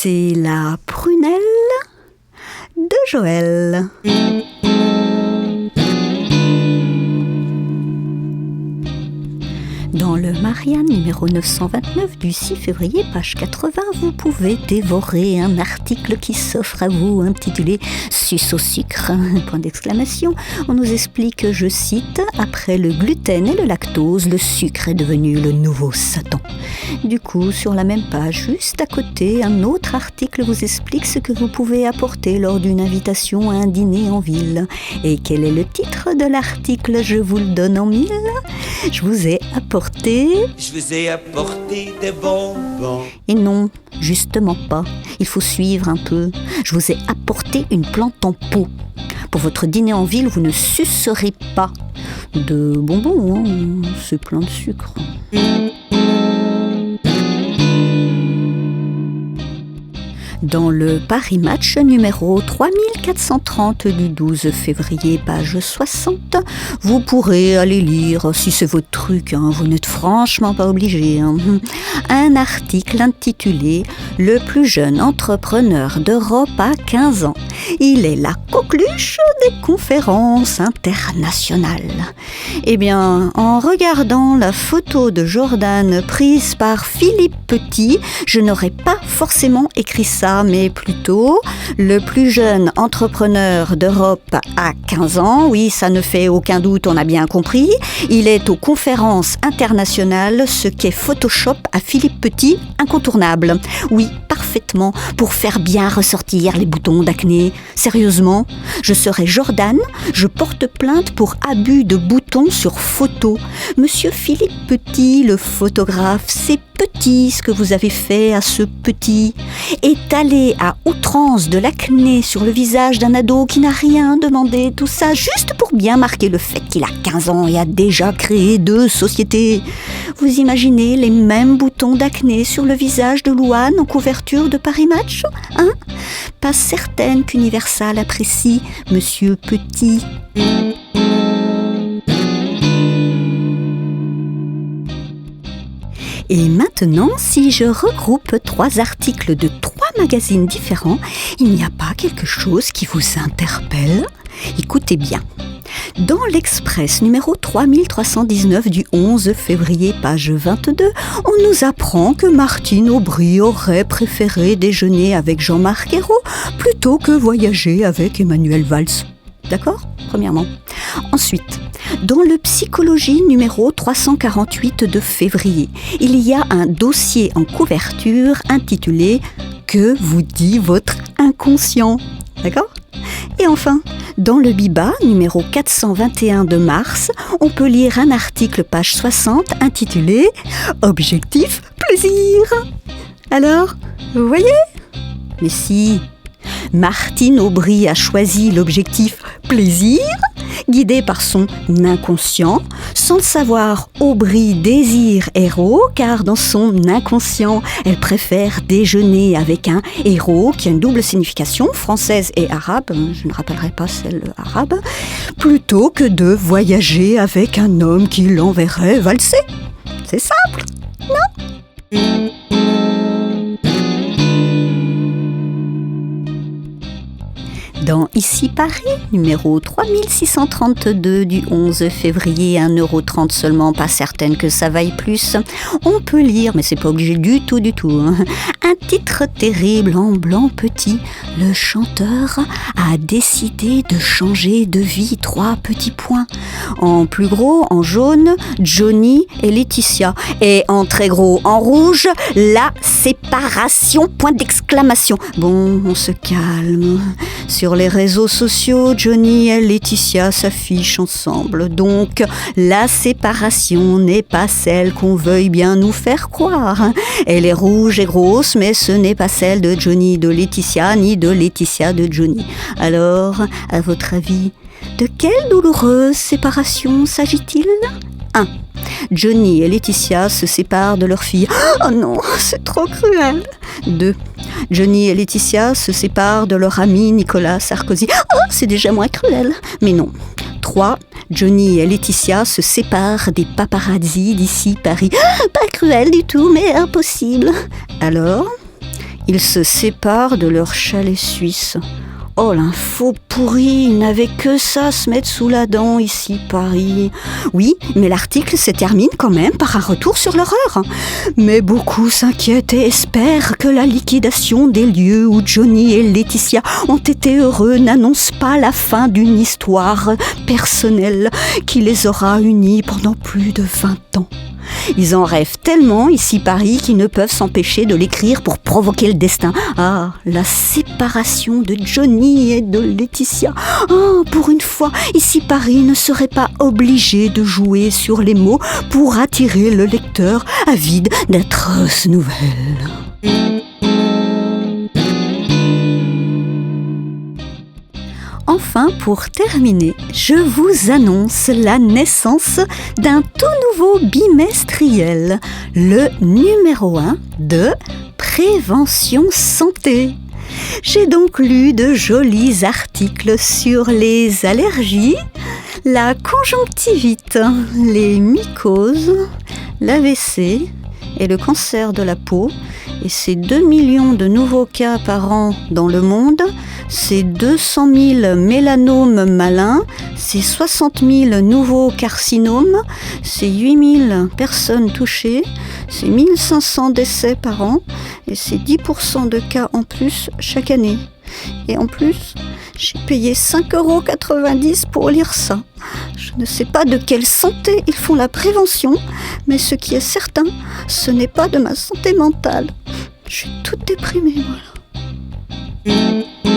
C'est la prunelle de Joël. Dans le Marianne numéro 929 du 6 février, page 80, vous pouvez dévorer un article qui s'offre à vous intitulé « Suce au sucre ». Point d'exclamation. On nous explique, je cite, « Après le gluten et le lactose, le sucre est devenu le nouveau Satan ». Du coup, sur la même page, juste à côté, un autre article vous explique ce que vous pouvez apporter lors d'une invitation à un dîner en ville. Et quel est le titre de l'article ? Je vous le donne en mille. Je vous ai apporté des bonbons. Et non, justement pas. Il faut suivre un peu. Je vous ai apporté une plante en pot. Pour votre dîner en ville, vous ne sucerez pas de bonbons, hein. C'est plein de sucre. Dans le Paris Match numéro 3430 du 12 février, page 60, vous pourrez aller lire, si c'est votre truc, hein, vous n'êtes franchement pas obligé, hein, un article intitulé « Le plus jeune entrepreneur d'Europe à 15 ans. Il est la coqueluche des conférences internationales ». Eh bien, en regardant la photo de Jordan prise par Philippe Petit, je n'aurais pas forcément écrit ça, mais plutôt le plus jeune entrepreneur d'Europe à 15 ans. Oui, ça ne fait aucun doute, on a bien compris. Il est aux conférences internationales, ce qu'est Photoshop à Philippe Petit, incontournable. Oui, parfaitement, pour faire bien ressortir les boutons d'acné. Sérieusement, je serai Jordan, je porte plainte pour abus de boutons sur photo. Monsieur Philippe Petit, le photographe, c'est petit ce que vous avez fait à ce petit. Étaler à outrance de l'acné sur le visage d'un ado qui n'a rien demandé, tout ça juste pour bien marquer le fait qu'il a 15 ans et a déjà créé 2 sociétés. Vous imaginez les mêmes boutons d'acné sur le visage de Louane en couverture de Paris Match, hein ? Pas certaine qu'Universal apprécie Monsieur Petit. Et maintenant, si je regroupe 3 articles de 3 magazines différents, il n'y a pas quelque chose qui vous interpelle ? Écoutez bien. Dans l'Express numéro 3319 du 11 février, page 22, on nous apprend que Martine Aubry aurait préféré déjeuner avec Jean-Marc Ayrault plutôt que voyager avec Emmanuel Valls. D'accord ? Premièrement. Ensuite, dans le Psychologie numéro 348 de février, il y a un dossier en couverture intitulé « Que vous dit votre inconscient ?» D'accord ? Et enfin, dans le Biba numéro 421 de mars, on peut lire un article page 60 intitulé « Objectif plaisir ». Alors, vous voyez ? Mais si, Martine Aubry a choisi l'objectif plaisir, guidée par son inconscient. Sans le savoir, Aubry désire Ayrault, car dans son inconscient, elle préfère déjeuner avec un héros qui a une double signification, française et arabe, je ne rappellerai pas celle arabe, plutôt que de voyager avec un homme qui l'enverrait valser. C'est simple, non ? Dans Ici Paris, numéro 3632 du 11 février, 1,30 € seulement, pas certaine que ça vaille plus, on peut lire, mais c'est pas obligé du tout, hein, un titre terrible en blanc petit. Le chanteur a décidé de changer de vie, 3 petits points. En plus gros, en jaune, Johnny et Laetitia. Et en très gros, en rouge, la séparation, point d'exclamation. Bon, on se calme. Sur les réseaux sociaux, Johnny et Laetitia s'affichent ensemble. Donc, la séparation n'est pas celle qu'on veuille bien nous faire croire. Elle est rouge et grosse, mais ce n'est pas celle de Johnny de Laetitia, ni de Laetitia de Johnny. Alors, à votre avis, de quelle douloureuse séparation s'agit-il ? 1. Johnny et Laetitia se séparent de leur fille. Oh non, c'est trop cruel. 2. Johnny et Laetitia se séparent de leur ami Nicolas Sarkozy. Oh, c'est déjà moins cruel. Mais non. 3. Johnny et Laetitia se séparent des paparazzi d'ici Paris. Pas cruel du tout, mais impossible. Alors, Ils se séparent de leur chalet suisse. Oh, l'info pourrie, il n'avait que ça à se mettre sous la dent ici, Paris. Oui, mais l'article se termine quand même par un retour sur l'horreur. Mais beaucoup s'inquiètent et espèrent que la liquidation des lieux où Johnny et Laetitia ont été heureux n'annonce pas la fin d'une histoire personnelle qui les aura unis pendant plus de 20 ans. Ils en rêvent tellement ici Paris qu'ils ne peuvent s'empêcher de l'écrire pour provoquer le destin. Ah, la séparation de Johnny et de Laetitia. Oh, pour une fois, ici Paris ne serait pas obligé de jouer sur les mots pour attirer le lecteur avide d'atroces nouvelles. Enfin, pour terminer, je vous annonce la naissance d'un tout nouveau bimestriel, le numéro 1 de Prévention Santé. J'ai donc lu de jolis articles sur les allergies, la conjonctivite, les mycoses, l'AVC et le cancer de la peau. Et ces 2 millions de nouveaux cas par an dans le monde, ces 200 000 mélanomes malins, ces 60 000 nouveaux carcinomes, ces 8 000 personnes touchées, ces 1 500 décès par an et ces 10% de cas en plus chaque année. Et en plus, j'ai payé 5,90 € pour lire ça. Je ne sais pas de quelle santé ils font la prévention, mais ce qui est certain, ce n'est pas de ma santé mentale. Je suis toute déprimée, voilà.